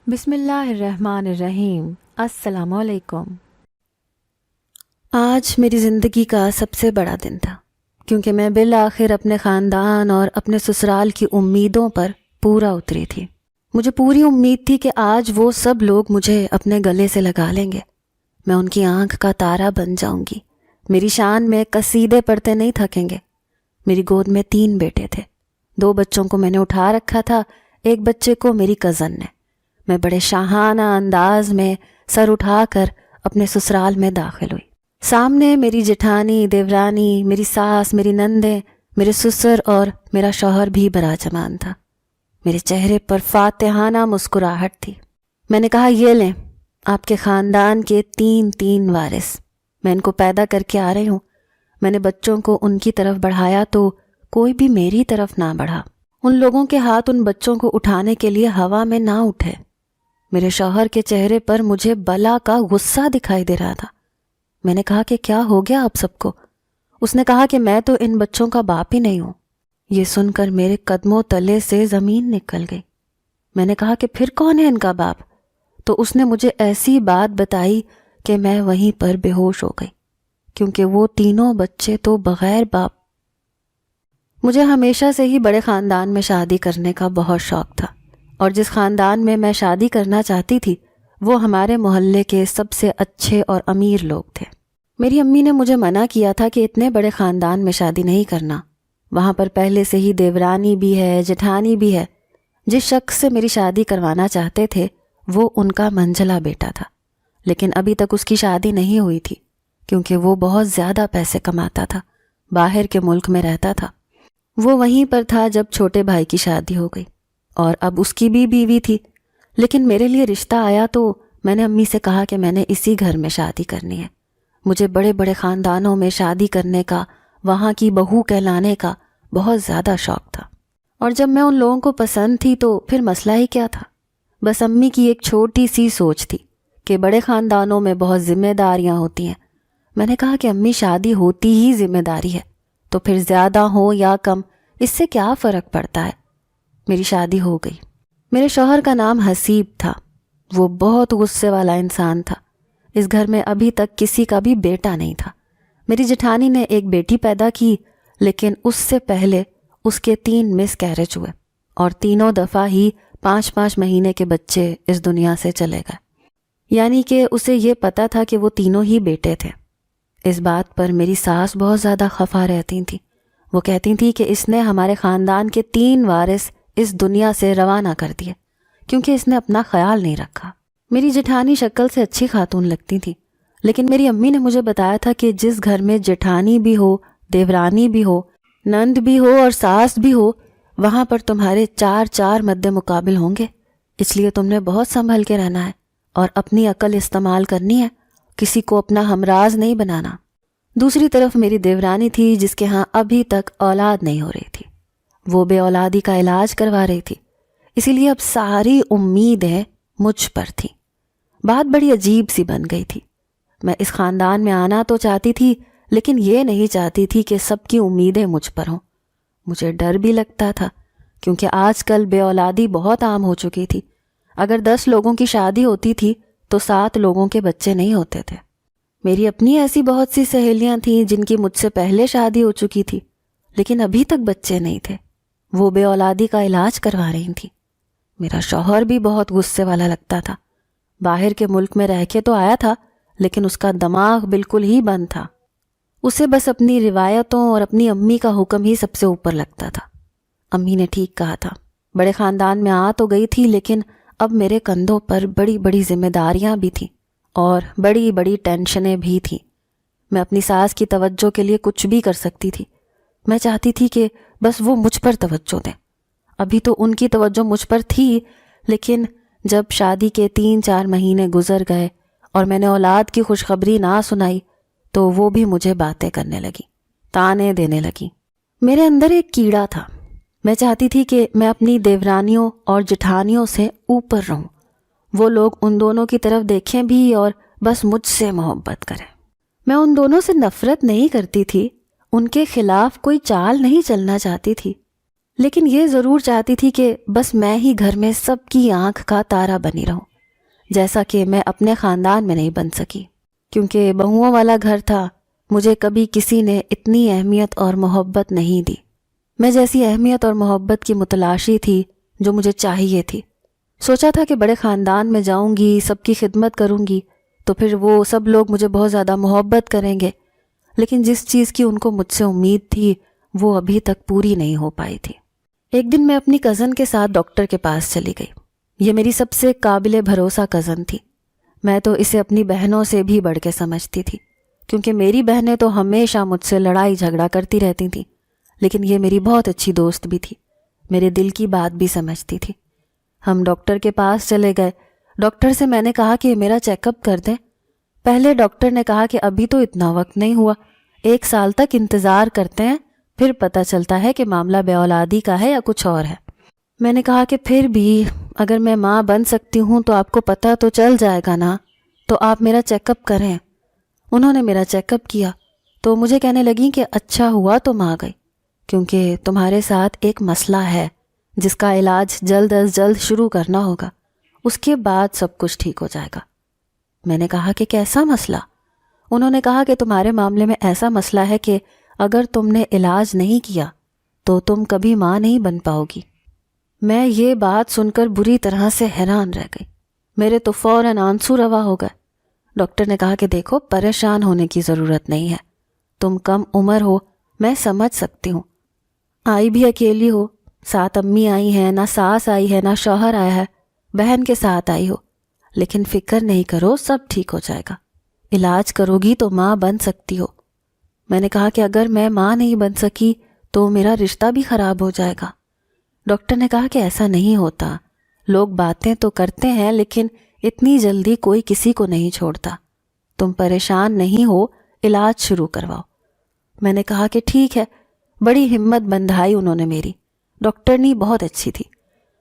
بسم اللہ الرحمن الرحیم۔ السلام علیکم۔ آج میری زندگی کا سب سے بڑا دن تھا، کیونکہ میں بالآخر اپنے خاندان اور اپنے سسرال کی امیدوں پر پورا اتری تھی۔ مجھے پوری امید تھی کہ آج وہ سب لوگ مجھے اپنے گلے سے لگا لیں گے، میں ان کی آنکھ کا تارا بن جاؤں گی، میری شان میں قصیدے پڑھتے نہیں تھکیں گے۔ میری گود میں 3 بیٹے تھے، 2 بچوں کو میں نے اٹھا رکھا تھا، 1 بچے کو میری کزن نے۔ میں بڑے شاہانہ انداز میں سر اٹھا کر اپنے سسرال میں داخل ہوئی۔ سامنے میری جٹھانی، دیورانی، میری ساس، میری نندیں، میرے سسر اور میرا شوہر بھی براجمان تھا۔ میرے چہرے پر فاتحانہ مسکراہٹ تھی۔ میں نے کہا، یہ لیں آپ کے خاندان کے 3 وارث، میں ان کو پیدا کر کے آ رہی ہوں۔ میں نے بچوں کو ان کی طرف بڑھایا تو کوئی بھی میری طرف نہ بڑھا۔ ان لوگوں کے ہاتھ ان بچوں کو اٹھانے کے لیے ہوا میں نہ اٹھے۔ میرے شوہر کے چہرے پر مجھے بلا کا غصہ دکھائی دے رہا تھا۔ میں نے کہا کہ کیا ہو گیا آپ سب کو؟ اس نے کہا کہ میں تو ان بچوں کا باپ ہی نہیں ہوں۔ یہ سن کر میرے قدموں تلے سے زمین نکل گئی۔ میں نے کہا کہ پھر کون ہے ان کا باپ؟ تو اس نے مجھے ایسی بات بتائی کہ میں وہیں پر بے ہوش ہو گئی، کیونکہ وہ 3 بچے تو بغیر باپ۔ مجھے ہمیشہ سے ہی بڑے خاندان میں شادی کرنے کا بہت شوق تھا، اور جس خاندان میں میں شادی کرنا چاہتی تھی وہ ہمارے محلے کے سب سے اچھے اور امیر لوگ تھے۔ میری امی نے مجھے منع کیا تھا کہ اتنے بڑے خاندان میں شادی نہیں کرنا، وہاں پر پہلے سے ہی دیورانی بھی ہے، جٹھانی بھی ہے۔ جس شخص سے میری شادی کروانا چاہتے تھے وہ ان کا منجلا بیٹا تھا، لیکن ابھی تک اس کی شادی نہیں ہوئی تھی، کیونکہ وہ بہت زیادہ پیسے کماتا تھا، باہر کے ملک میں رہتا تھا۔ وہ وہیں پر تھا جب چھوٹے بھائی کی شادی ہو گئی، اور اب اس کی بھی بیوی تھی۔ لیکن میرے لیے رشتہ آیا تو میں نے امی سے کہا کہ میں نے اسی گھر میں شادی کرنی ہے۔ مجھے بڑے بڑے خاندانوں میں شادی کرنے کا، وہاں کی بہو کہلانے کا بہت زیادہ شوق تھا، اور جب میں ان لوگوں کو پسند تھی تو پھر مسئلہ ہی کیا تھا؟ بس امی کی ایک چھوٹی سی سوچ تھی کہ بڑے خاندانوں میں بہت ذمہ داریاں ہوتی ہیں۔ میں نے کہا کہ امی، شادی ہوتی ہی ذمہ داری ہے، تو پھر زیادہ ہو یا کم اس سے کیا فرق پڑتا ہے؟ میری شادی ہو گئی۔ میرے شوہر کا نام حسیب تھا۔ وہ بہت غصے والا انسان تھا۔ اس گھر میں ابھی تک کسی کا بھی بیٹا نہیں تھا۔ میری جٹھانی نے ایک بیٹی پیدا کی، لیکن اس سے پہلے اس کے 3 مس کیریج ہوئے، اور 3 دفعہ ہی 5 مہینے کے بچے اس دنیا سے چلے گئے۔ یعنی کہ اسے یہ پتا تھا کہ وہ 3 ہی بیٹے تھے۔ اس بات پر میری ساس بہت زیادہ خفا رہتی تھیں۔ وہ کہتی تھیں کہ اس نے ہمارے خاندان کے 3 وارث اس دنیا سے روانہ کر دیے، کیونکہ اس نے اپنا خیال نہیں رکھا۔ میری جٹھانی شکل سے اچھی خاتون لگتی تھی، لیکن میری امی نے مجھے بتایا تھا کہ جس گھر میں جٹھانی بھی ہو، دیورانی بھی ہو، نند بھی ہو اور ساس بھی ہو، وہاں پر تمہارے 4 مد مقابل ہوں گے۔ اس لیے تم نے بہت سنبھل کے رہنا ہے اور اپنی عقل استعمال کرنی ہے، کسی کو اپنا ہمراز نہیں بنانا۔ دوسری طرف میری دیورانی تھی، جس کے ہاں ابھی تک اولاد نہیں ہو رہی تھی۔ وہ بے اولادی کا علاج کروا رہی تھی، اسی لیے اب ساری امیدیں مجھ پر تھیں۔ بات بڑی عجیب سی بن گئی تھی۔ میں اس خاندان میں آنا تو چاہتی تھی، لیکن یہ نہیں چاہتی تھی کہ سب کی امیدیں مجھ پر ہوں۔ مجھے ڈر بھی لگتا تھا، کیونکہ آج کل بے اولادی بہت عام ہو چکی تھی۔ اگر 10 لوگوں کی شادی ہوتی تھی تو 7 لوگوں کے بچے نہیں ہوتے تھے۔ میری اپنی ایسی بہت سی سہیلیاں تھیں جن کی مجھ سے پہلے شادی ہو چکی تھی، لیکن ابھی تک بچے نہیں تھے۔ وہ بے اولادی کا علاج کروا رہی تھی۔ میرا شوہر بھی بہت غصے والا لگتا تھا۔ باہر کے ملک میں رہ کے تو آیا تھا، لیکن اس کا دماغ بالکل ہی بند تھا۔ اسے بس اپنی روایتوں اور اپنی امی کا حکم ہی سب سے اوپر لگتا تھا۔ امی نے ٹھیک کہا تھا، بڑے خاندان میں آ تو گئی تھی، لیکن اب میرے کندھوں پر بڑی بڑی ذمہ داریاں بھی تھیں اور بڑی بڑی ٹینشنیں بھی تھیں۔ میں اپنی ساس کی توجہ کے لیے کچھ بھی کر سکتی تھی۔ میں چاہتی تھی کہ بس وہ مجھ پر توجہ دیں۔ ابھی تو ان کی توجہ مجھ پر تھی، لیکن جب شادی کے 3-4 مہینے گزر گئے اور میں نے اولاد کی خوشخبری نہ سنائی تو وہ بھی مجھے باتیں کرنے لگی، تانے دینے لگی۔ میرے اندر ایک کیڑا تھا۔ میں چاہتی تھی کہ میں اپنی دیورانیوں اور جٹھانیوں سے اوپر رہوں، وہ لوگ ان دونوں کی طرف دیکھیں بھی اور بس مجھ سے محبت کریں۔ میں ان دونوں سے نفرت نہیں کرتی تھی، ان کے خلاف کوئی چال نہیں چلنا چاہتی تھی، لیکن یہ ضرور چاہتی تھی کہ بس میں ہی گھر میں سب کی آنکھ کا تارا بنی رہوں، جیسا کہ میں اپنے خاندان میں نہیں بن سکی۔ کیونکہ بہوؤں والا گھر تھا، مجھے کبھی کسی نے اتنی اہمیت اور محبت نہیں دی۔ میں جیسی اہمیت اور محبت کی متلاشی تھی جو مجھے چاہیے تھی۔ سوچا تھا کہ بڑے خاندان میں جاؤں گی، سب کی خدمت کروں گی تو پھر وہ سب لوگ مجھے بہت زیادہ محبت کریں گے، لیکن جس چیز کی ان کو مجھ سے امید تھی وہ ابھی تک پوری نہیں ہو پائی تھی۔ ایک دن میں اپنی کزن کے ساتھ ڈاکٹر کے پاس چلی گئی۔ یہ میری سب سے قابل بھروسہ کزن تھی۔ میں تو اسے اپنی بہنوں سے بھی بڑھ کے سمجھتی تھی، کیونکہ میری بہنیں تو ہمیشہ مجھ سے لڑائی جھگڑا کرتی رہتی تھیں، لیکن یہ میری بہت اچھی دوست بھی تھی، میرے دل کی بات بھی سمجھتی تھی۔ ہم ڈاکٹر کے پاس چلے گئے۔ ڈاکٹر سے میں نے کہا کہ میرا چیک اپ کر دیں۔ پہلے ڈاکٹر نے کہا کہ ابھی تو اتنا وقت نہیں ہوا، 1 سال تک انتظار کرتے ہیں، پھر پتہ چلتا ہے کہ معاملہ بے اولادی کا ہے یا کچھ اور ہے۔ میں نے کہا کہ پھر بھی اگر میں ماں بن سکتی ہوں تو آپ کو پتہ تو چل جائے گا نا، تو آپ میرا چیک اپ کریں۔ انہوں نے میرا چیک اپ کیا تو مجھے کہنے لگیں کہ اچھا ہوا تم آ گئی، کیونکہ تمہارے ساتھ ایک مسئلہ ہے جس کا علاج جلد از جلد شروع کرنا ہوگا، اس کے بعد سب کچھ ٹھیک ہو جائے گا۔ میں نے کہا کہ کیسا مسئلہ؟ انہوں نے کہا کہ تمہارے معاملے میں ایسا مسئلہ ہے کہ اگر تم نے علاج نہیں کیا تو تم کبھی ماں نہیں بن پاؤ گی۔ میں یہ بات سن کر بری طرح سے حیران رہ گئی۔ میرے تو فوراً آنسو روا ہو گئے۔ ڈاکٹر نے کہا کہ دیکھو، پریشان ہونے کی ضرورت نہیں ہے، تم کم عمر ہو، میں سمجھ سکتی ہوں، آئی بھی اکیلی ہو، ساتھ امی آئی ہیں، نہ ساس آئی ہے، نہ شوہر آیا ہے، بہن کے ساتھ آئی ہو، لیکن فکر نہیں کرو، سب ٹھیک ہو جائے گا، علاج کرو گی تو ماں بن سکتی ہو۔ میں نے کہا کہ اگر میں ماں نہیں بن سکی تو میرا رشتہ بھی خراب ہو جائے گا۔ ڈاکٹر نے کہا کہ ایسا نہیں ہوتا، لوگ باتیں تو کرتے ہیں لیکن اتنی جلدی کوئی کسی کو نہیں چھوڑتا، تم پریشان نہیں ہو، علاج شروع کرواؤ۔ میں نے کہا کہ ٹھیک ہے۔ بڑی ہمت بندھائی انہوں نے میری۔ ڈاکٹرنی بہت اچھی تھی۔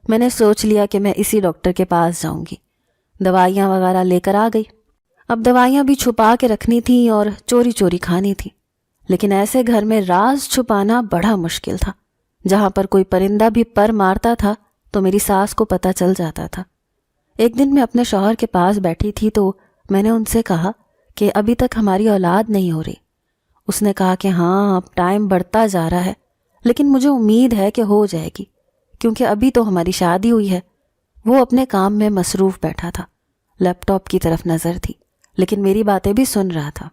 میں نے سوچ لیا کہ میں اسی ڈاکٹر کے پاس جاؤں گی۔ دوائیاں وغیرہ لے کر آ گئی۔ اب دوائیاں بھی چھپا کے رکھنی تھیں اور چوری چوری کھانی تھی، لیکن ایسے گھر میں راز چھپانا بڑا مشکل تھا۔ جہاں پر کوئی پرندہ بھی پر مارتا تھا تو میری ساس کو پتہ چل جاتا تھا۔ ایک دن میں اپنے شوہر کے پاس بیٹھی تھی تو میں نے ان سے کہا کہ ابھی تک ہماری اولاد نہیں ہو رہی۔ اس نے کہا کہ ہاں، اب ٹائم بڑھتا جا رہا ہے، لیکن مجھے امید ہے کہ ہو جائے گی، کیونکہ ابھی تو ہماری شادی ہوئی ہے۔ وہ اپنے کام میں مصروف بیٹھا تھا، لیپ ٹاپ کی طرف نظر تھی، لیکن میری باتیں بھی سن رہا تھا۔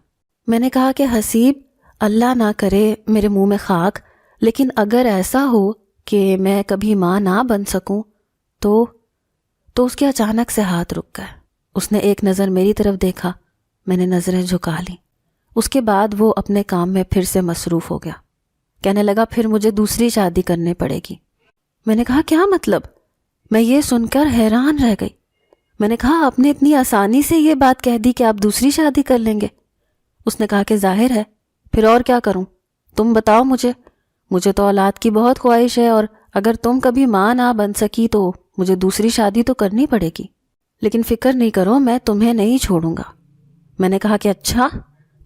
میں نے کہا کہ حسیب، اللہ نہ کرے میرے منہ میں خاک، لیکن اگر ایسا ہو کہ میں کبھی ماں نہ بن سکوں تو اس کے اچانک سے ہاتھ رک گئے۔ اس نے ایک نظر میری طرف دیکھا، میں نے نظریں جھکا لیں۔ اس کے بعد وہ اپنے کام میں پھر سے مصروف ہو گیا۔ کہنے لگا پھر مجھے دوسری شادی کرنے پڑے گی۔ میں نے کہا کیا مطلب؟ میں یہ سن کر حیران رہ گئی۔ میں نے کہا آپ نے اتنی آسانی سے یہ بات کہہ دی کہ آپ دوسری شادی کر لیں گے؟ اس نے کہا کہ ظاہر ہے، پھر اور کیا کروں؟ تم بتاؤ مجھے تو اولاد کی بہت خواہش ہے، اور اگر تم کبھی ماں نہ بن سکی تو مجھے دوسری شادی تو کرنی پڑے گی، لیکن فکر نہیں کرو، میں تمہیں نہیں چھوڑوں گا۔ میں نے کہا کہ اچھا،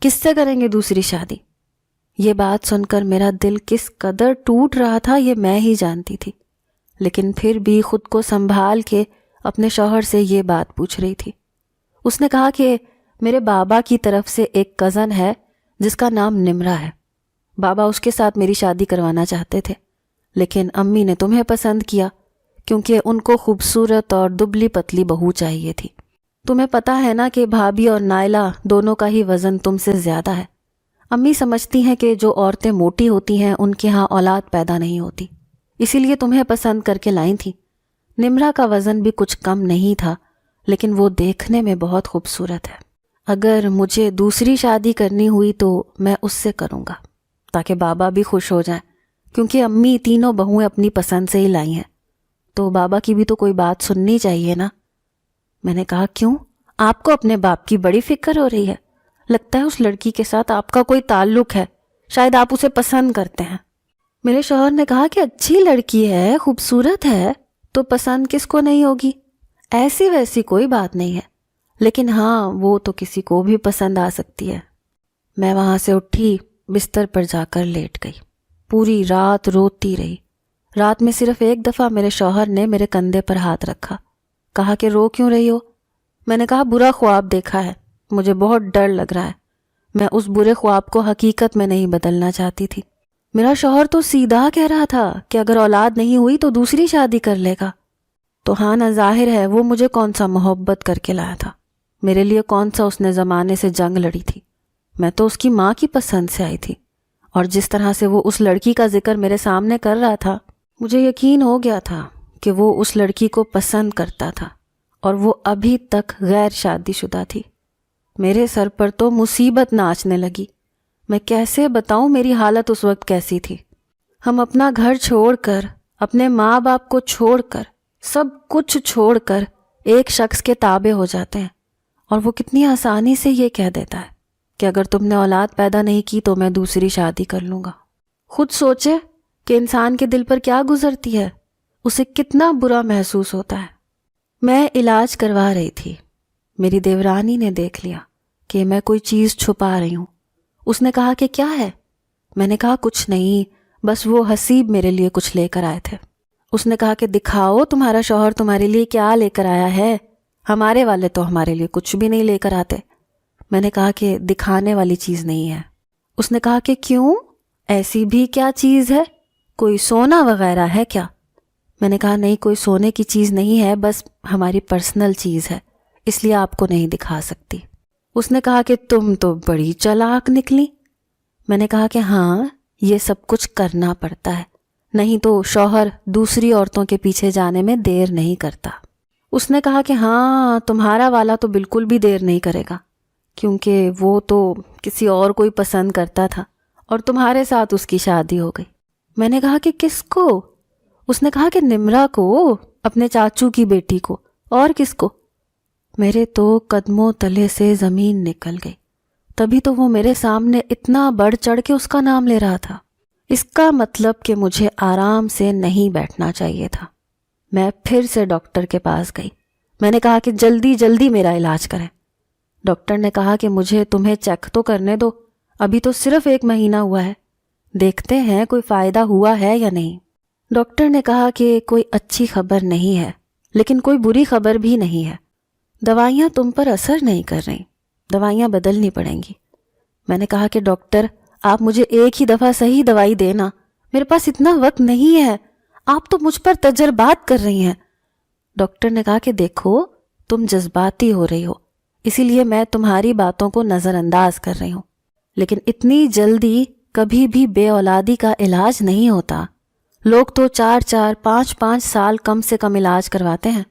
کس سے کریں گے دوسری شادی؟ یہ بات سن کر میرا دل کس قدر ٹوٹ رہا تھا یہ میں ہی جانتی تھی، لیکن پھر بھی خود کو سنبھال کے اپنے شوہر سے یہ بات پوچھ رہی تھی۔ اس نے کہا کہ میرے بابا کی طرف سے ایک کزن ہے جس کا نام نمرا ہے، بابا اس کے ساتھ میری شادی کروانا چاہتے تھے، لیکن امی نے تمہیں پسند کیا کیونکہ ان کو خوبصورت اور دبلی پتلی بہو چاہیے تھی۔ تمہیں پتہ ہے نا کہ بھابھی اور نائلہ دونوں کا ہی وزن تم سے زیادہ ہے۔ امی سمجھتی ہیں کہ جو عورتیں موٹی ہوتی ہیں ان کے ہاں اولاد پیدا نہیں ہوتی، اسی لیے تمہیں پسند کر کے لائیں تھیں۔ نمرا کا وزن بھی کچھ کم نہیں تھا، لیکن وہ دیکھنے میں بہت خوبصورت ہے۔ اگر مجھے دوسری شادی کرنی ہوئی تو میں اس سے کروں گا، تاکہ بابا بھی خوش ہو جائیں، کیونکہ امی تینوں بہویں اپنی پسند سے ہی لائی ہیں، تو بابا کی بھی تو کوئی بات سننی چاہیے نا۔ میں نے کہا کیوں؟ آپ کو اپنے باپ کی بڑی فکر ہو رہی ہے، لگتا ہے اس لڑکی کے ساتھ آپ کا کوئی تعلق ہے، شاید آپ اسے پسند کرتے ہیں۔ میرے شوہر نے کہا کہ اچھی لڑکی ہے، خوبصورت ہے، تو پسند کس کو نہیں ہوگی؟ ایسی ویسی کوئی بات نہیں ہے، لیکن ہاں وہ تو کسی کو بھی پسند آ سکتی ہے۔ میں وہاں سے اٹھی، بستر پر جا کر لیٹ گئی، پوری رات روتی رہی۔ رات میں صرف ایک دفعہ میرے شوہر نے میرے کندھے پر ہاتھ رکھا، کہا کہ رو کیوں رہی ہو؟ میں نے کہا برا خواب دیکھا ہے، مجھے بہت ڈر لگ رہا ہے، میں اس برے خواب کو حقیقت میں نہیں بدلنا چاہتی تھی۔ میرا شوہر تو سیدھا کہہ رہا تھا کہ اگر اولاد نہیں ہوئی تو دوسری شادی کر لے گا۔ تو ہاں نا، ظاہر ہے وہ مجھے کون سا محبت کر کے لایا تھا، میرے لیے کون سا اس نے زمانے سے جنگ لڑی تھی۔ میں تو اس کی ماں کی پسند سے آئی تھی، اور جس طرح سے وہ اس لڑکی کا ذکر میرے سامنے کر رہا تھا، مجھے یقین ہو گیا تھا کہ وہ اس لڑکی کو پسند کرتا تھا، اور وہ ابھی تک غیر شادی شدہ تھی۔ میرے سر پر تو مصیبت ناچنے لگی۔ میں کیسے بتاؤں میری حالت اس وقت کیسی تھی۔ ہم اپنا گھر چھوڑ کر، اپنے ماں باپ کو چھوڑ کر، سب کچھ چھوڑ کر ایک شخص کے تابع ہو جاتے ہیں، اور وہ کتنی آسانی سے یہ کہہ دیتا ہے کہ اگر تم نے اولاد پیدا نہیں کی تو میں دوسری شادی کر لوں گا۔ خود سوچے کہ انسان کے دل پر کیا گزرتی ہے، اسے کتنا برا محسوس ہوتا ہے۔ میں علاج کروا رہی تھی، میری دیورانی نے دیکھ لیا کہ میں کوئی چیز چھپا رہی ہوں۔ اس نے کہا کہ کیا ہے؟ میں نے کہا کچھ نہیں، بس وہ حسیب میرے لیے کچھ لے کر آئے تھے۔ اس نے کہا کہ دکھاؤ تمہارا شوہر تمہارے لیے کیا لے کر آیا ہے، ہمارے والے تو ہمارے لیے کچھ بھی نہیں لے کر آتے۔ میں نے کہا کہ دکھانے والی چیز نہیں ہے۔ اس نے کہا کہ کیوں، ایسی بھی کیا چیز ہے، کوئی سونا وغیرہ ہے کیا؟ میں نے کہا نہیں، کوئی سونے کی چیز نہیں ہے، بس ہماری پرسنل چیز ہے، اس لیے آپ کو نہیں دکھا سکتی۔ اس نے کہا کہ تم تو بڑی چالاک نکلی۔ میں نے کہا کہ ہاں، یہ سب کچھ کرنا پڑتا ہے، نہیں تو شوہر دوسری عورتوں کے پیچھے جانے میں دیر نہیں کرتا۔ اس نے کہا کہ ہاں، تمہارا والا تو بالکل بھی دیر نہیں کرے گا، کیونکہ وہ تو کسی اور کو ہی پسند کرتا تھا اور تمہارے ساتھ اس کی شادی ہو گئی۔ میں نے کہا کہ کس کو؟ اس نے کہا کہ نمرا کو، اپنے چاچو کی بیٹی کو، اور کس کو؟ میرے تو قدموں تلے سے زمین نکل گئی۔ تبھی تو وہ میرے سامنے اتنا بڑھ چڑھ کے اس کا نام لے رہا تھا۔ اس کا مطلب کہ مجھے آرام سے نہیں بیٹھنا چاہیے تھا۔ میں پھر سے ڈاکٹر کے پاس گئی۔ میں نے کہا کہ جلدی جلدی میرا علاج کریں۔ ڈاکٹر نے کہا کہ مجھے تمہیں چیک تو کرنے دو، ابھی تو صرف 1 مہینہ ہوا ہے، دیکھتے ہیں کوئی فائدہ ہوا ہے یا نہیں۔ ڈاکٹر نے کہا کہ کوئی اچھی خبر نہیں ہے، لیکن کوئی بری خبر بھی نہیں ہے۔ دوائیاں تم پر اثر نہیں کر رہی، دوائیاں بدلنی پڑیں گی۔ میں نے کہا کہ ڈاکٹر، آپ مجھے ایک ہی دفعہ صحیح دوائی دینا، میرے پاس اتنا وقت نہیں ہے، آپ تو مجھ پر تجربات کر رہی ہیں۔ ڈاکٹر نے کہا کہ دیکھو، تم جذباتی ہو رہی ہو، اسی لیے میں تمہاری باتوں کو نظر انداز کر رہی ہوں، لیکن اتنی جلدی کبھی بھی بے اولادی کا علاج نہیں ہوتا۔ لوگ تو 4 5 سال کم سے کم علاج کرواتے ہیں،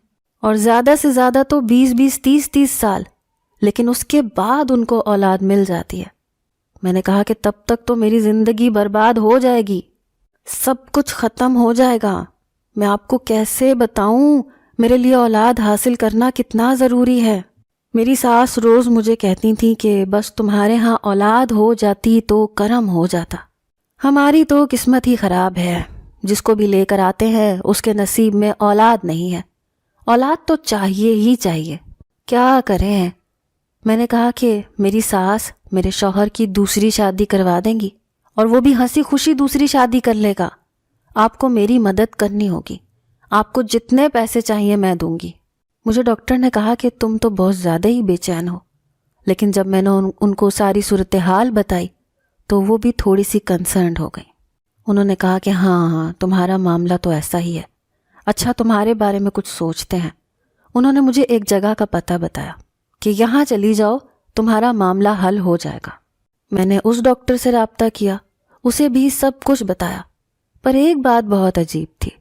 اور زیادہ سے زیادہ تو 20 30 سال، لیکن اس کے بعد ان کو اولاد مل جاتی ہے۔ میں نے کہا کہ تب تک تو میری زندگی برباد ہو جائے گی، سب کچھ ختم ہو جائے گا۔ میں آپ کو کیسے بتاؤں میرے لیے اولاد حاصل کرنا کتنا ضروری ہے۔ میری ساس روز مجھے کہتی تھی کہ بس تمہارے ہاں اولاد ہو جاتی تو کرم ہو جاتا۔ ہماری تو قسمت ہی خراب ہے، جس کو بھی لے کر آتے ہیں اس کے نصیب میں اولاد نہیں ہے۔ اولاد تو چاہیے ہی چاہیے، کیا کریں؟ میں نے کہا کہ میری ساس میرے شوہر کی دوسری شادی کروا دیں گی، اور وہ بھی ہنسی خوشی دوسری شادی کر لے گا۔ آپ کو میری مدد کرنی ہوگی، آپ کو جتنے پیسے چاہیے میں دوں گی۔ مجھے ڈاکٹر نے کہا کہ تم تو بہت زیادہ ہی بے چین ہو، لیکن جب میں نے ان کو ساری صورتحال بتائی تو وہ بھی تھوڑی سی کنسرنڈ ہو گئی۔ انہوں نے کہا کہ ہاں، تمہارا معاملہ تو ایسا ہی ہے، اچھا تمہارے بارے میں کچھ سوچتے ہیں۔ انہوں نے مجھے ایک جگہ کا پتہ بتایا کہ یہاں چلی جاؤ، تمہارا معاملہ حل ہو جائے گا۔ میں نے اس ڈاکٹر سے رابطہ کیا، اسے بھی سب کچھ بتایا، پر ایک بات بہت عجیب تھی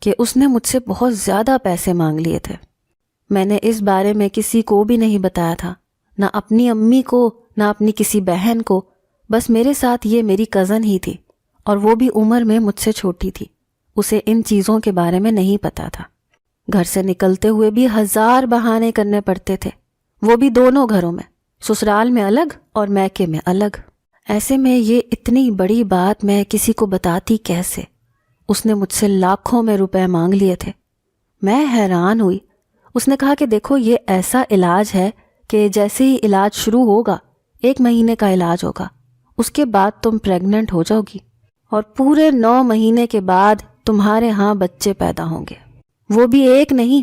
کہ اس نے مجھ سے بہت زیادہ پیسے مانگ لیے تھے۔ میں نے اس بارے میں کسی کو بھی نہیں بتایا تھا، نہ اپنی امی کو، نہ اپنی کسی بہن کو، بس میرے ساتھ یہ میری کزن ہی تھی، اور وہ بھی عمر میں مجھ سے چھوٹی تھی، اسے ان چیزوں کے بارے میں نہیں پتا تھا۔ گھر سے نکلتے ہوئے بھی 1000 بہانے کرنے پڑتے تھے، وہ بھی دونوں گھروں میں، سسرال میں الگ اور میکے میں الگ۔ ایسے میں یہ اتنی بڑی بات میں کسی کو بتاتی کیسے؟ اس نے مجھ سے لاکھوں میں روپے مانگ لیے تھے۔ میں حیران ہوئی۔ اس نے کہا کہ دیکھو، یہ ایسا علاج ہے کہ جیسے ہی علاج شروع ہوگا، 1 مہینے کا علاج ہوگا، اس کے بعد تم پریگننٹ ہو جاؤ گی، اور پورے 9 مہینے کے بعد تمہارے ہاں بچے پیدا ہوں گے، وہ بھی ایک نہیں،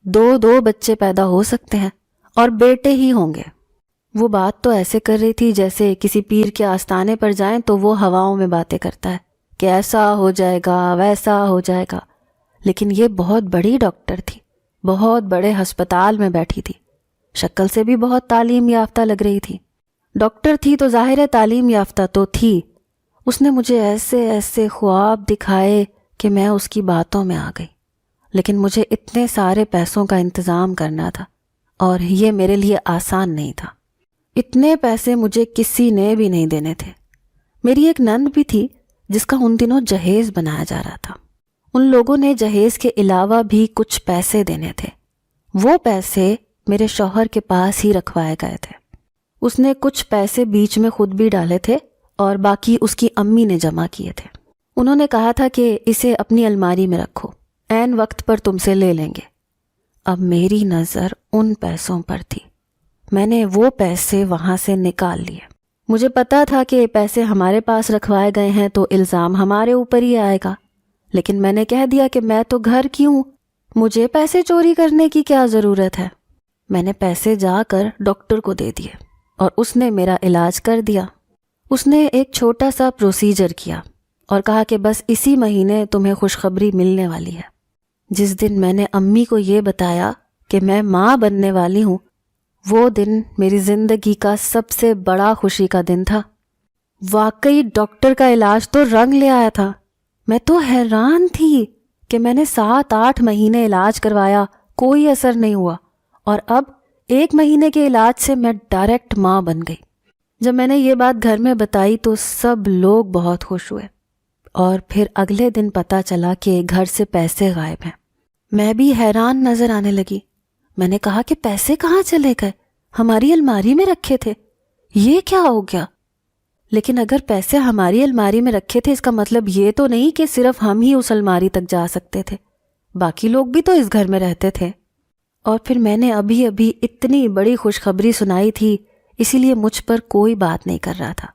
2 بچے پیدا ہو سکتے ہیں، اور بیٹے ہی ہوں گے۔ وہ بات تو ایسے کر رہی تھی جیسے کسی پیر کے آستانے پر جائیں تو وہ ہواؤں میں باتیں کرتا ہے کہ ایسا ہو جائے گا، ویسا ہو جائے گا، لیکن یہ بہت بڑی ڈاکٹر تھی، بہت بڑے ہسپتال میں بیٹھی تھی، شکل سے بھی بہت تعلیم یافتہ لگ رہی تھی۔ ڈاکٹر تھی تو ظاہر ہے تعلیم یافتہ تو تھی۔ اس نے مجھے ایسے ایسے خواب دکھائے کہ میں اس کی باتوں میں آ گئی، لیکن مجھے اتنے سارے پیسوں کا انتظام کرنا تھا اور یہ میرے لیے آسان نہیں تھا۔ اتنے پیسے مجھے کسی نے بھی نہیں دینے تھے۔ میری ایک نند بھی تھی جس کا ان دنوں جہیز بنایا جا رہا تھا۔ ان لوگوں نے جہیز کے علاوہ بھی کچھ پیسے دینے تھے۔ وہ پیسے میرے شوہر کے پاس ہی رکھوائے گئے تھے۔ اس نے کچھ پیسے بیچ میں خود بھی ڈالے تھے اور باقی اس کی امی نے جمع کیے تھے۔ انہوں نے کہا تھا کہ اسے اپنی الماری میں رکھو، عین وقت پر تم سے لے لیں گے۔ اب میری نظر ان پیسوں پر تھی۔ میں نے وہ پیسے وہاں سے نکال لیے۔ مجھے پتا تھا کہ پیسے ہمارے پاس رکھوائے گئے ہیں تو الزام ہمارے اوپر ہی آئے گا، لیکن میں نے کہہ دیا کہ میں تو گھر کی ہوں، مجھے پیسے چوری کرنے کی کیا ضرورت ہے۔ میں نے پیسے جا کر ڈاکٹر کو دے دیے اور اس نے میرا علاج کر دیا۔ اس نے ایک چھوٹا سا پروسیجر کیا اور کہا کہ بس اسی مہینے تمہیں خوشخبری ملنے والی ہے۔ جس دن میں نے امی کو یہ بتایا کہ میں ماں بننے والی ہوں، وہ دن میری زندگی کا سب سے بڑا خوشی کا دن تھا۔ واقعی ڈاکٹر کا علاج تو رنگ لے آیا تھا۔ میں تو حیران تھی کہ میں نے 7-8 مہینے علاج کروایا، کوئی اثر نہیں ہوا، اور اب 1 مہینے کے علاج سے میں ڈائریکٹ ماں بن گئی۔ جب میں نے یہ بات گھر میں بتائی تو سب لوگ بہت خوش ہوئے، اور پھر اگلے دن پتہ چلا کہ گھر سے پیسے غائب ہیں۔ میں بھی حیران نظر آنے لگی۔ میں نے کہا کہ پیسے کہاں چلے گئے؟ ہماری الماری میں رکھے تھے، یہ کیا ہو گیا؟ لیکن اگر پیسے ہماری الماری میں رکھے تھے اس کا مطلب یہ تو نہیں کہ صرف ہم ہی اس الماری تک جا سکتے تھے، باقی لوگ بھی تو اس گھر میں رہتے تھے۔ اور پھر میں نے ابھی اتنی بڑی خوشخبری سنائی تھی، اسی لیے مجھ پر کوئی بات نہیں کر رہا تھا۔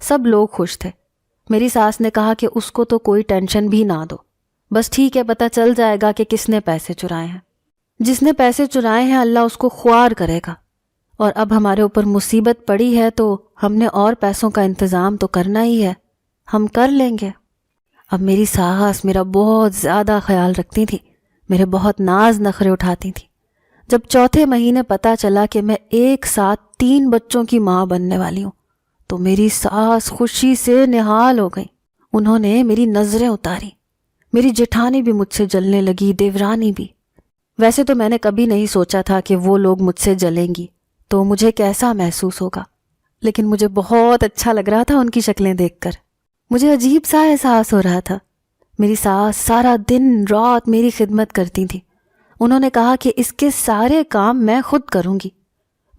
سب لوگ خوش تھے۔ میری ساس نے کہا کہ اس کو تو کوئی ٹینشن بھی نہ دو، بس ٹھیک ہے، پتہ چل جائے گا کہ کس نے پیسے چرائے ہیں۔ جس نے پیسے چرائے ہیں اللہ اس کو خوار کرے گا، اور اب ہمارے اوپر مصیبت پڑی ہے تو ہم نے اور پیسوں کا انتظام تو کرنا ہی ہے، ہم کر لیں گے۔ اب میری ساس میرا بہت زیادہ خیال رکھتی تھی، میرے بہت ناز نخرے اٹھاتی تھی۔ جب چوتھے مہینے پتہ چلا کہ میں ایک ساتھ 3 بچوں کی ماں بننے والی ہوں تو میری ساس خوشی سے نہال ہو گئی۔ انہوں نے میری نظریں اتاری، میری جٹھانی بھی مجھ سے جلنے لگی، دیورانی بھی۔ ویسے تو میں نے کبھی نہیں سوچا تھا کہ وہ لوگ مجھ سے جلیں گی تو مجھے کیسا محسوس ہوگا، لیکن مجھے بہت اچھا لگ رہا تھا ان کی شکلیں دیکھ کر۔ مجھے عجیب سا احساس ہو رہا تھا۔ میری ساس سارا دن رات میری خدمت کرتی تھی۔ انہوں نے کہا کہ اس کے سارے کام میں خود کروں گی۔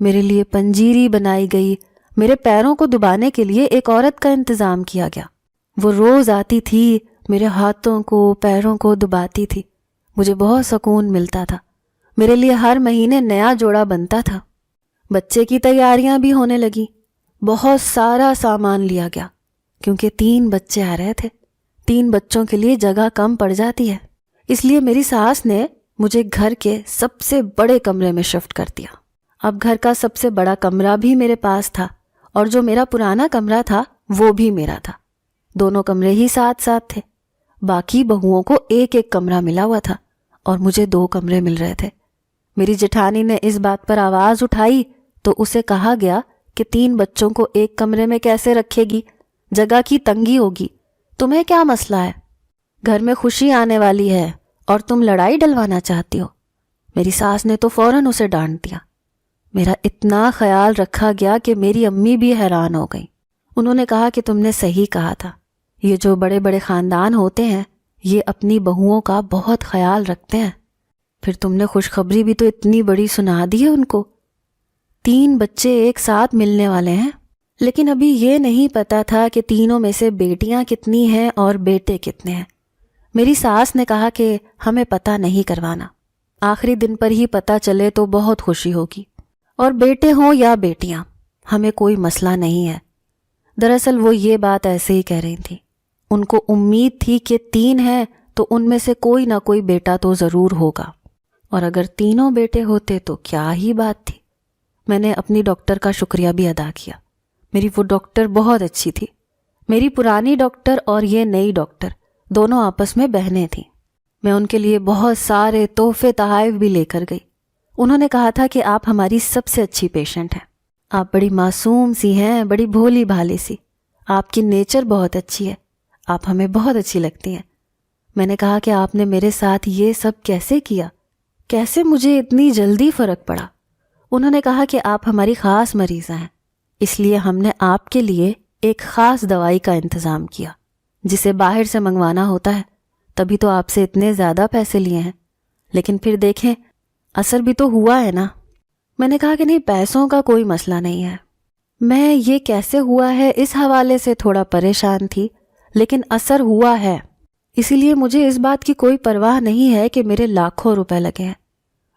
میرے لیے پنجیری بنائی گئی، میرے پیروں کو دبانے کے لیے ایک عورت کا انتظام کیا گیا۔ وہ روز آتی تھی، میرے ہاتھوں کو پیروں کو دباتی تھی، مجھے بہت سکون ملتا تھا۔ میرے لیے ہر مہینے نیا جوڑا بنتا تھا۔ بچے کی تیاریاں بھی ہونے لگی، بہت سارا سامان لیا گیا، کیونکہ 3 بچے آ رہے تھے۔ 3 بچوں کے لیے جگہ کم پڑ جاتی ہے، اس لیے میری ساس نے مجھے گھر کے سب سے بڑے کمرے میں شفٹ کر دیا۔ اب گھر کا سب سے بڑا کمرہ بھی میرے پاس تھا، اور جو میرا پرانا کمرہ تھا وہ بھی میرا تھا۔ دونوں کمرے ہی ساتھ ساتھ تھے۔ باقی بہوؤں کو ایک کمرہ ملا ہوا تھا اور مجھے 2 کمرے مل رہے تھے۔ میری جٹھانی نے اس بات پر آواز اٹھائی تو اسے کہا گیا کہ 3 بچوں کو ایک کمرے میں کیسے رکھے گی، جگہ کی تنگی ہوگی، تمہیں کیا مسئلہ ہے؟ گھر میں خوشی آنے والی ہے اور تم لڑائی ڈلوانا چاہتی ہو۔ میری ساس نے تو فوراً اسے ڈانٹ دیا۔ میرا اتنا خیال رکھا گیا کہ میری امی بھی حیران ہو گئی۔ انہوں نے کہا کہ تم نے صحیح کہا تھا، یہ جو بڑے بڑے خاندان ہوتے ہیں یہ اپنی بہوؤں کا بہت خیال رکھتے ہیں۔ پھر تم نے خوشخبری بھی تو اتنی بڑی سنا دی ہے ان کو، 3 بچے ایک ساتھ ملنے والے ہیں۔ لیکن ابھی یہ نہیں پتا تھا کہ تینوں میں سے بیٹیاں کتنی ہیں اور بیٹے کتنے ہیں۔ میری ساس نے کہا کہ ہمیں پتہ نہیں کروانا، آخری دن پر ہی پتہ چلے تو بہت خوشی ہوگی، اور بیٹے ہوں یا بیٹیاں ہمیں کوئی مسئلہ نہیں ہے۔ دراصل وہ یہ بات ایسے ہی کہہ رہی تھی، ان کو امید تھی کہ 3 ہیں تو ان میں سے کوئی نہ کوئی بیٹا تو ضرور ہوگا، اور اگر تینوں بیٹے ہوتے تو کیا ہی بات تھی۔ میں نے اپنی ڈاکٹر کا شکریہ بھی ادا کیا۔ میری وہ ڈاکٹر بہت اچھی تھی۔ میری پرانی ڈاکٹر اور یہ نئی ڈاکٹر دونوں آپس میں بہنیں تھیں۔ میں ان کے لیے بہت سارے تحفے تحائف بھی لے کر گئی۔ انہوں نے کہا تھا کہ آپ ہماری سب سے اچھی پیشنٹ ہیں، آپ بڑی معصوم سی ہیں، بڑی بھولی بھالی سی، آپ کی نیچر بہت اچھی ہے، آپ ہمیں بہت اچھی لگتی ہیں۔ میں نے کہا کہ آپ نے میرے ساتھ یہ سب کیسے کیا، کیسے مجھے اتنی جلدی فرق پڑا؟ انہوں نے کہا کہ آپ ہماری خاص مریضہ ہیں، اس لیے ہم نے آپ کے لیے ایک خاص دوائی کا انتظام کیا جسے باہر سے منگوانا ہوتا ہے، تبھی تو آپ سے اتنے زیادہ پیسے لیے ہیں، لیکن پھر دیکھیں اثر بھی تو ہوا ہے نا۔ میں نے کہا کہ نہیں، پیسوں کا کوئی مسئلہ نہیں ہے، میں یہ کیسے ہوا ہے اس حوالے سے تھوڑا پریشان تھی، لیکن اثر ہوا ہے، اسی لیے مجھے اس بات کی کوئی پرواہ نہیں ہے کہ میرے لاکھوں روپے لگے ہیں۔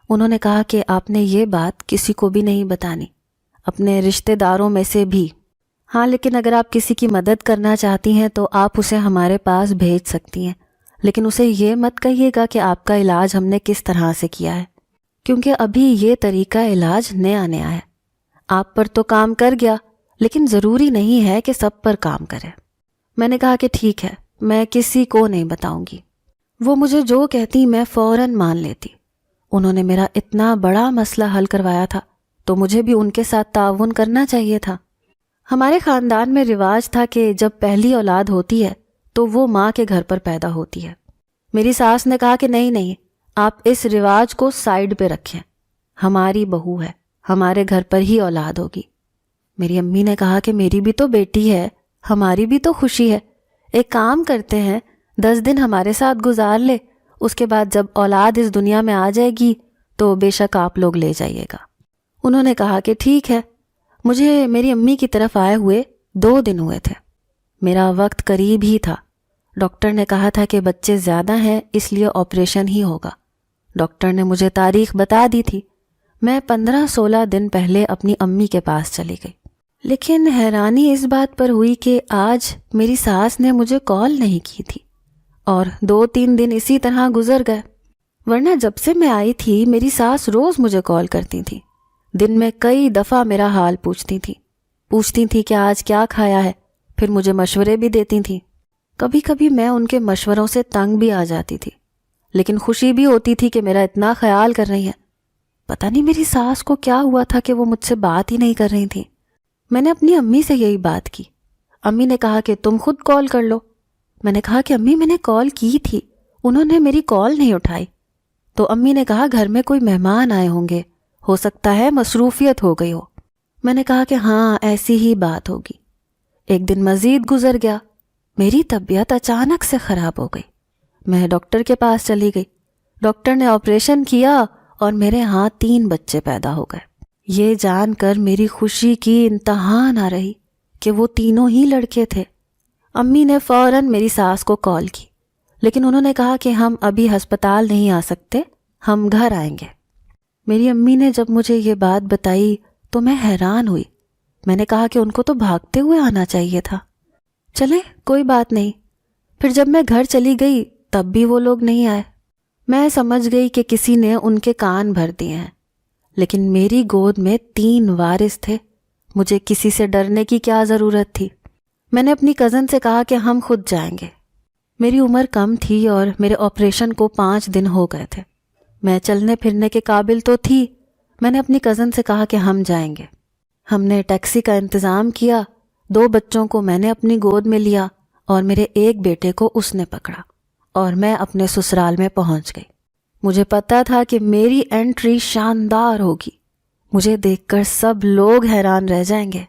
انہوں نے کہا کہ آپ نے یہ بات کسی کو بھی نہیں بتانی، اپنے رشتہ داروں میں سے بھی۔ ہاں، لیکن اگر آپ کسی کی مدد کرنا چاہتی ہیں تو آپ اسے ہمارے پاس بھیج سکتی ہیں، لیکن اسے یہ مت کہیے گا کہ آپ کا علاج ہم نے کس طرح سے کیا ہے، کیونکہ ابھی یہ طریقہ علاج نیا نیا ہے۔ آپ پر تو کام کر گیا، لیکن ضروری نہیں ہے کہ سب پر کام کرے۔ میں نے کہا کہ ٹھیک ہے، میں کسی کو نہیں بتاؤں گی۔ وہ مجھے جو کہتی میں فوراً مان لیتی۔ انہوں نے میرا اتنا بڑا مسئلہ حل کروایا تھا تو مجھے بھی ان کے ساتھ تعاون کرنا چاہیے تھا۔ ہمارے خاندان میں رواج تھا کہ جب پہلی اولاد ہوتی ہے تو وہ ماں کے گھر پر پیدا ہوتی ہے۔ میری ساس نے کہا کہ نہیں، آپ اس رواج کو سائیڈ پہ رکھیں، ہماری بہو ہے، ہمارے گھر پر ہی اولاد ہوگی۔ میری امی نے کہا کہ میری بھی تو بیٹی ہے، ہماری بھی تو خوشی ہے، ایک کام کرتے ہیں 10 دن ہمارے ساتھ گزار لے، اس کے بعد جب اولاد اس دنیا میں آ جائے گی تو بے شک آپ لوگ لے جائیے گا۔ انہوں نے کہا کہ ٹھیک ہے۔ مجھے میری امی کی طرف آئے ہوئے 2 دن ہوئے تھے، میرا وقت قریب ہی تھا۔ ڈاکٹر نے کہا تھا کہ بچے زیادہ ہیں اس لیے آپریشن ہی ہوگا۔ ڈاکٹر نے مجھے تاریخ بتا دی تھی۔ میں 15-16 دن پہلے اپنی امی کے پاس چلی گئی، لیکن حیرانی اس بات پر ہوئی کہ آج میری ساس نے مجھے کال نہیں کی تھی، اور 2-3 دن اسی طرح گزر گئے، ورنہ جب سے میں آئی تھی میری ساس روز مجھے کال کرتی تھی، دن میں کئی دفعہ میرا حال پوچھتی تھی کہ آج کیا کھایا ہے، پھر مجھے مشورے بھی دیتی تھی۔ کبھی کبھی میں ان کے مشوروں سے تنگ بھی آ جاتی تھی، لیکن خوشی بھی ہوتی تھی کہ میرا اتنا خیال کر رہی ہیں۔ پتہ نہیں میری ساس کو کیا ہوا تھا کہ وہ مجھ سے بات ہی نہیں کر رہی تھی۔ میں نے اپنی امی سے یہی بات کی۔ امی نے کہا کہ تم خود کال کر لو۔ میں نے کہا کہ امی میں نے کال کی تھی، انہوں نے میری کال نہیں اٹھائی۔ تو امی نے کہا گھر میں کوئی مہمان آئے ہوں گے، ہو سکتا ہے مصروفیت ہو گئی ہو۔ میں نے کہا کہ ہاں ایسی ہی بات ہوگی۔ ایک دن مزید گزر گیا، میری طبیعت اچانک سے خراب ہو گئی۔ میں ڈاکٹر کے پاس چلی گئی۔ ڈاکٹر نے آپریشن کیا اور میرے ہاں 3 بچے پیدا ہو گئے۔ یہ جان کر میری خوشی کی انتہا نہ رہی کہ وہ تینوں ہی لڑکے تھے۔ امی نے فوراً میری ساس کو کال کی، لیکن انہوں نے کہا کہ ہم ابھی ہسپتال نہیں آ سکتے، ہم گھر آئیں گے۔ میری امی نے جب مجھے یہ بات بتائی تو میں حیران ہوئی۔ میں نے کہا کہ ان کو تو بھاگتے ہوئے آنا چاہیے تھا۔ چلیں کوئی بات نہیں۔ پھر جب میں گھر چلی گئی تب بھی وہ لوگ نہیں آئے۔ میں سمجھ گئی کہ کسی نے ان کے کان بھر دیے ہیں، لیکن میری گود میں 3 وارث تھے، مجھے کسی سے ڈرنے کی کیا ضرورت تھی۔ میں نے اپنی کزن سے کہا کہ ہم خود جائیں گے۔ میری عمر کم تھی اور میرے آپریشن کو 5 دن ہو گئے تھے، میں چلنے پھرنے کے قابل تو تھی۔ میں نے اپنی کزن سے کہا کہ ہم جائیں گے۔ ہم نے ٹیکسی کا انتظام کیا، 2 بچوں کو میں نے اپنی گود میں لیا اور میرے ایک بیٹے کو اس نے پکڑا، اور میں اپنے سسرال میں پہنچ گئی۔ مجھے پتا تھا کہ میری انٹری شاندار ہوگی، مجھے دیکھ کر سب لوگ حیران رہ جائیں گے۔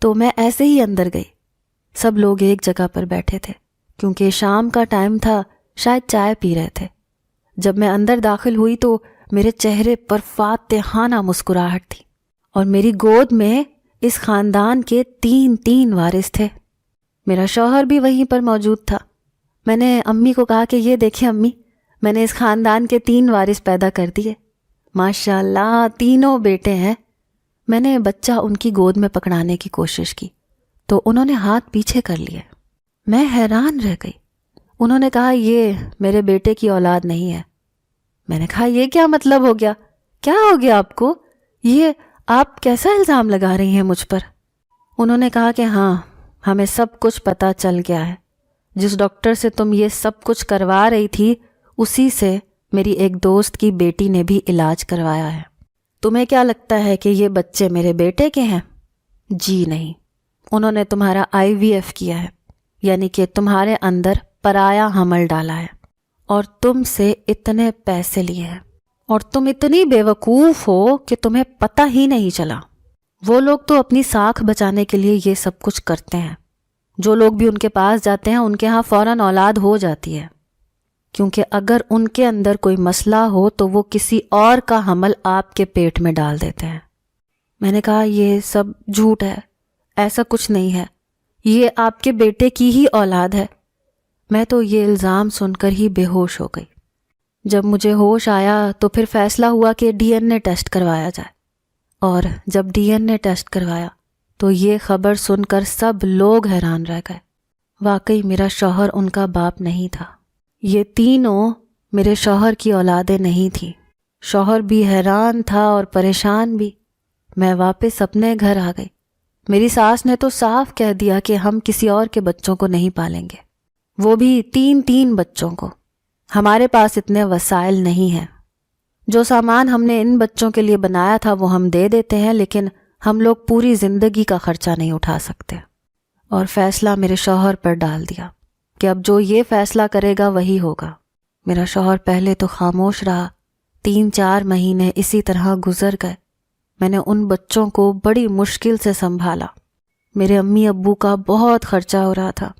تو میں ایسے ہی اندر گئی۔ سب لوگ ایک جگہ پر بیٹھے تھے، کیونکہ شام کا ٹائم تھا، شاید چائے پی رہے تھے۔ جب میں اندر داخل ہوئی تو میرے چہرے پر فاتحانہ مسکراہٹ تھی، اور میری گود میں اس خاندان کے 3 وارث تھے۔ میرا شوہر بھی وہیں پر موجود تھا۔ میں نے امی کو کہا کہ یہ دیکھیں امی، میں نے اس خاندان کے 3 وارث پیدا کر دیے، ماشاءاللہ 3 بیٹے ہیں۔ میں نے بچہ ان کی گود میں پکڑانے کی کوشش کی تو انہوں نے ہاتھ پیچھے کر لیے۔ میں حیران رہ گئی۔ انہوں نے کہا یہ میرے بیٹے کی اولاد نہیں ہے۔ میں نے کہا یہ کیا مطلب ہو گیا؟ کیا ہو گیا آپ کو؟ یہ آپ کیسا الزام لگا رہی ہیں مجھ پر؟ انہوں نے کہا کہ ہاں، ہمیں سب کچھ پتہ چل گیا ہے۔ جس ڈاکٹر سے تم یہ سب کچھ کروا رہی تھی اسی سے میری ایک دوست کی بیٹی نے بھی علاج کروایا ہے۔ تمہیں کیا لگتا ہے کہ یہ بچے میرے بیٹے کے ہیں؟ جی نہیں، انہوں نے تمہارا IVF کیا ہے، یعنی کہ تمہارے اندر پرایا حمل ڈالا ہے اور تم سے اتنے پیسے لیے ہیں، اور تم اتنی بیوقوف ہو کہ تمہیں پتہ ہی نہیں چلا۔ وہ لوگ تو اپنی ساکھ بچانے کے لیے یہ سب کچھ کرتے ہیں۔ جو لوگ بھی ان کے پاس جاتے ہیں ان کے ہاں فوراً اولاد ہو جاتی ہے، کیونکہ اگر ان کے اندر کوئی مسئلہ ہو تو وہ کسی اور کا حمل آپ کے پیٹ میں ڈال دیتے ہیں۔ میں نے کہا یہ سب جھوٹ ہے، ایسا کچھ نہیں ہے، یہ آپ کے بیٹے کی ہی اولاد ہے۔ میں تو یہ الزام سن کر ہی بے ہوش ہو گئی۔ جب مجھے ہوش آیا تو پھر فیصلہ ہوا کہ DNA ٹیسٹ کروایا جائے، اور جب DNA ٹیسٹ کروایا تو یہ خبر سن کر سب لوگ حیران رہ گئے۔ واقعی میرا شوہر ان کا باپ نہیں تھا، یہ تینوں میرے شوہر کی اولادیں نہیں تھیں۔ شوہر بھی حیران تھا اور پریشان بھی۔ میں واپس اپنے گھر آ گئی۔ میری ساس نے تو صاف کہہ دیا کہ ہم کسی اور کے بچوں کو نہیں پالیں گے، وہ بھی تین بچوں کو۔ ہمارے پاس اتنے وسائل نہیں ہیں۔ جو سامان ہم نے ان بچوں کے لیے بنایا تھا وہ ہم دے دیتے ہیں، لیکن ہم لوگ پوری زندگی کا خرچہ نہیں اٹھا سکتے۔ اور فیصلہ میرے شوہر پر ڈال دیا کہ اب جو یہ فیصلہ کرے گا وہی ہوگا۔ میرا شوہر پہلے تو خاموش رہا، 3-4 مہینے اسی طرح گزر گئے۔ میں نے ان بچوں کو بڑی مشکل سے سنبھالا۔ میرے امی ابو کا بہت خرچہ ہو رہا تھا۔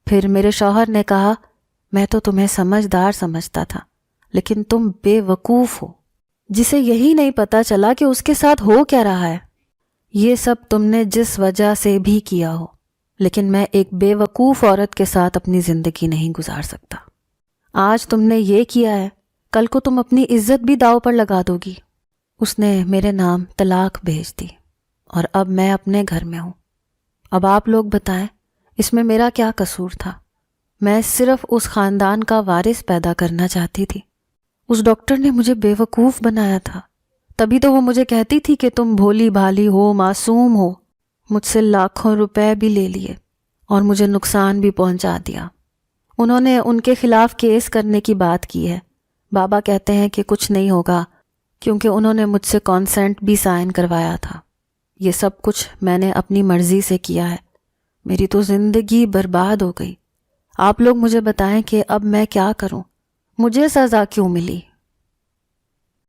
پھر میرے شوہر نے کہا میں تو تمہیں سمجھدار سمجھتا تھا، لیکن تم بے وقوف ہو، جسے یہی نہیں پتا چلا کہ اس کے ساتھ ہو کیا رہا ہے۔ یہ سب تم نے جس وجہ سے بھی کیا ہو، لیکن میں ایک بے وقوف عورت کے ساتھ اپنی زندگی نہیں گزار سکتا۔ آج تم نے یہ کیا ہے، کل کو تم اپنی عزت بھی داؤ پر لگا دو گی۔ اس نے میرے نام طلاق بھیج دی، اور اب میں اپنے گھر میں ہوں۔ اب آپ لوگ بتائیں اس میں میرا کیا قصور تھا؟ میں صرف اس خاندان کا وارث پیدا کرنا چاہتی تھی۔ اس ڈاکٹر نے مجھے بے وقوف بنایا تھا، تبھی تو وہ مجھے کہتی تھی کہ تم بھولی بھالی ہو، معصوم ہو۔ مجھ سے لاکھوں روپے بھی لے لیے اور مجھے نقصان بھی پہنچا دیا۔ انہوں نے ان کے خلاف کیس کرنے کی بات کی ہے۔ بابا کہتے ہیں کہ کچھ نہیں ہوگا، کیونکہ انہوں نے مجھ سے کانسینٹ بھی سائن کروایا تھا۔ یہ سب کچھ میں نے اپنی مرضی سے کیا ہے۔ میری تو زندگی برباد ہو گئی۔ آپ لوگ مجھے بتائیں کہ اب میں کیا کروں؟ مجھے سزا کیوں ملی؟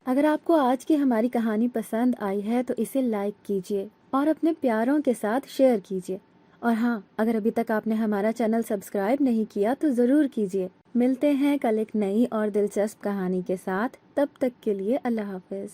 اگر آپ کو آج کی ہماری کہانی پسند آئی ہے تو اسے لائک کیجیے اور اپنے پیاروں کے ساتھ شیئر کیجیے، اور ہاں، اگر ابھی تک آپ نے ہمارا چینل سبسکرائب نہیں کیا تو ضرور کیجیے۔ ملتے ہیں کل ایک نئی اور دلچسپ کہانی کے ساتھ، تب تک کے لیے اللہ حافظ۔